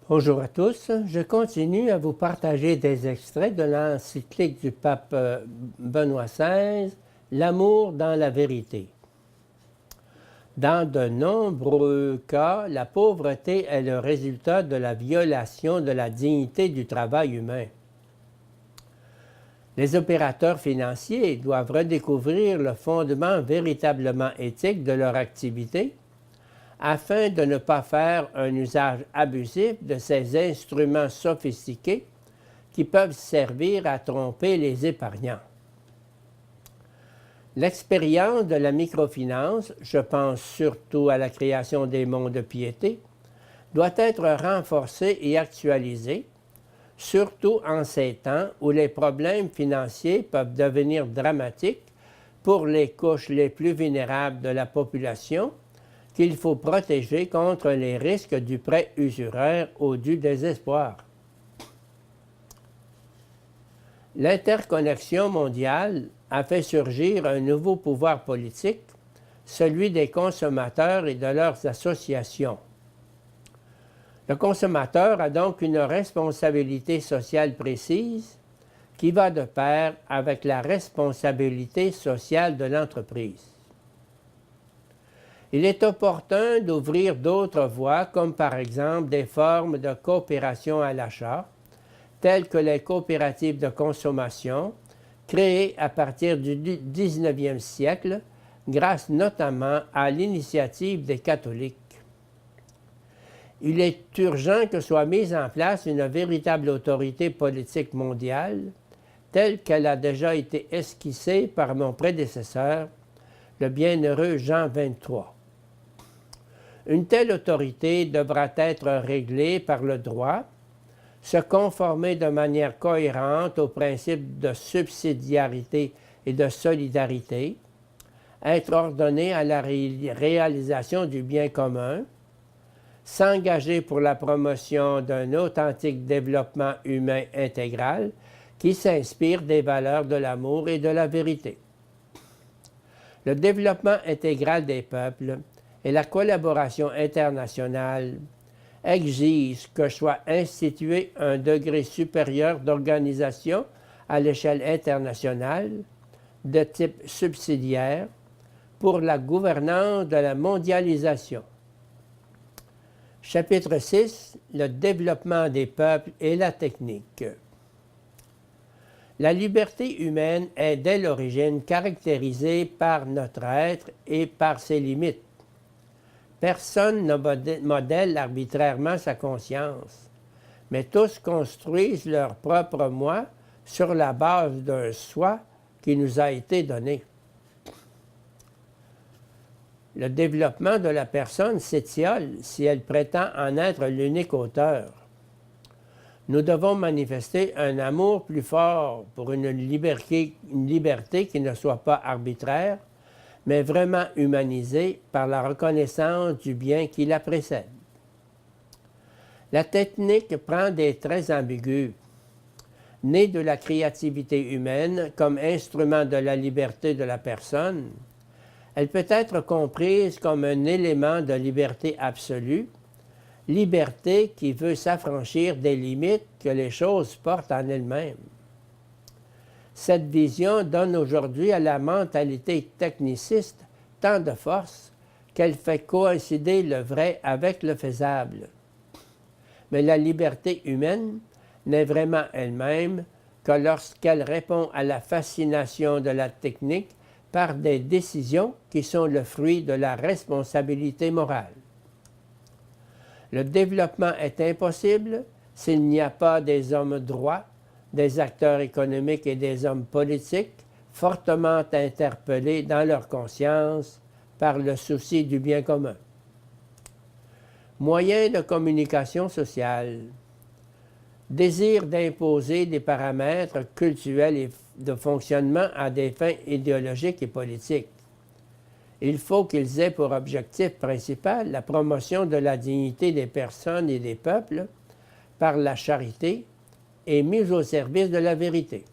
Bonjour à tous, je continue à vous partager des extraits de l'encyclique du pape Benoît XVI, L'amour dans la vérité. Dans de nombreux cas, la pauvreté est le résultat de la violation de la dignité du travail humain. Les opérateurs financiers doivent redécouvrir le fondement véritablement éthique de leur activité afin de ne pas faire un usage abusif de ces instruments sophistiqués qui peuvent servir à tromper les épargnants. L'expérience de la microfinance, je pense surtout à la création des monts de piété, doit être renforcée et actualisée, surtout en ces temps où les problèmes financiers peuvent devenir dramatiques pour les couches les plus vulnérables de la population, qu'il faut protéger contre les risques du prêt usuraire ou du désespoir. L'interconnexion mondiale a fait surgir un nouveau pouvoir politique, celui des consommateurs et de leurs associations. Le consommateur a donc une responsabilité sociale précise qui va de pair avec la responsabilité sociale de l'entreprise. Il est opportun d'ouvrir d'autres voies, comme par exemple des formes de coopération à l'achat, telles que les coopératives de consommation, créées à partir du 19e siècle, grâce notamment à l'initiative des catholiques. Il est urgent que soit mise en place une véritable autorité politique mondiale, telle qu'elle a déjà été esquissée par mon prédécesseur, le bienheureux Jean XXIII. Une telle autorité devra être réglée par le droit, se conformer de manière cohérente aux principes de subsidiarité et de solidarité, être ordonnée à la réalisation du bien commun, s'engager pour la promotion d'un authentique développement humain intégral qui s'inspire des valeurs de l'amour et de la vérité. Le développement intégral des peuples et la collaboration internationale exigent que soit institué un degré supérieur d'organisation à l'échelle internationale de type subsidiaire pour la gouvernance de la mondialisation. Chapitre 6. Le développement des peuples et la technique. La liberté humaine est dès l'origine caractérisée par notre être et par ses limites. Personne ne modèle arbitrairement sa conscience, mais tous construisent leur propre moi sur la base d'un soi qui nous a été donné. Le développement de la personne s'étiole si elle prétend en être l'unique auteur. Nous devons manifester un amour plus fort pour une liberté qui ne soit pas arbitraire, mais vraiment humanisée par la reconnaissance du bien qui la précède. La technique prend des traits ambigus. Née de la créativité humaine comme instrument de la liberté de la personne, elle peut être comprise comme un élément de liberté absolue, liberté qui veut s'affranchir des limites que les choses portent en elles-mêmes. Cette vision donne aujourd'hui à la mentalité techniciste tant de force qu'elle fait coïncider le vrai avec le faisable. Mais la liberté humaine n'est vraiment elle-même que lorsqu'elle répond à la fascination de la technique par des décisions qui sont le fruit de la responsabilité morale. Le développement est impossible s'il n'y a pas des hommes droits, des acteurs économiques et des hommes politiques fortement interpellés dans leur conscience par le souci du bien commun. Moyens de communication sociale. Désir d'imposer des paramètres culturels et de fonctionnement à des fins idéologiques et politiques. Il faut qu'ils aient pour objectif principal la promotion de la dignité des personnes et des peuples par la charité et mise au service de la vérité.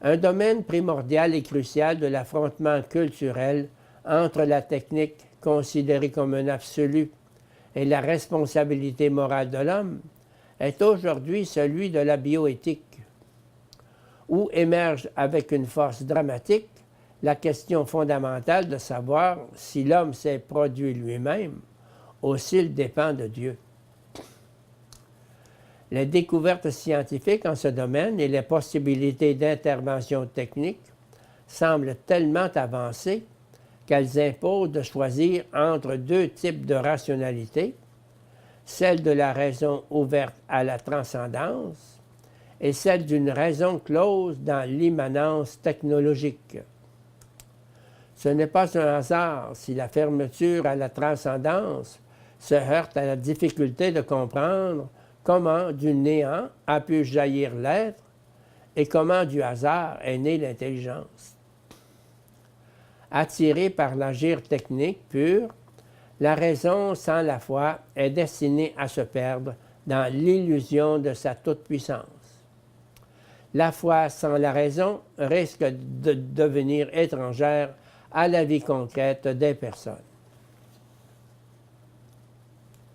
Un domaine primordial et crucial de l'affrontement culturel entre la technique considérée comme un absolu et la responsabilité morale de l'homme est aujourd'hui celui de la bioéthique, où émerge avec une force dramatique la question fondamentale de savoir si l'homme s'est produit lui-même ou s'il dépend de Dieu. Les découvertes scientifiques en ce domaine et les possibilités d'intervention technique semblent tellement avancées qu'elles imposent de choisir entre deux types de rationalité, celle de la raison ouverte à la transcendance et celle d'une raison close dans l'immanence technologique. Ce n'est pas un hasard si la fermeture à la transcendance se heurte à la difficulté de comprendre comment du néant a pu jaillir l'être et comment du hasard est née l'intelligence. Attirée par l'agir technique pur, la raison sans la foi est destinée à se perdre dans l'illusion de sa toute-puissance. La foi sans la raison risque de devenir étrangère à la vie concrète des personnes.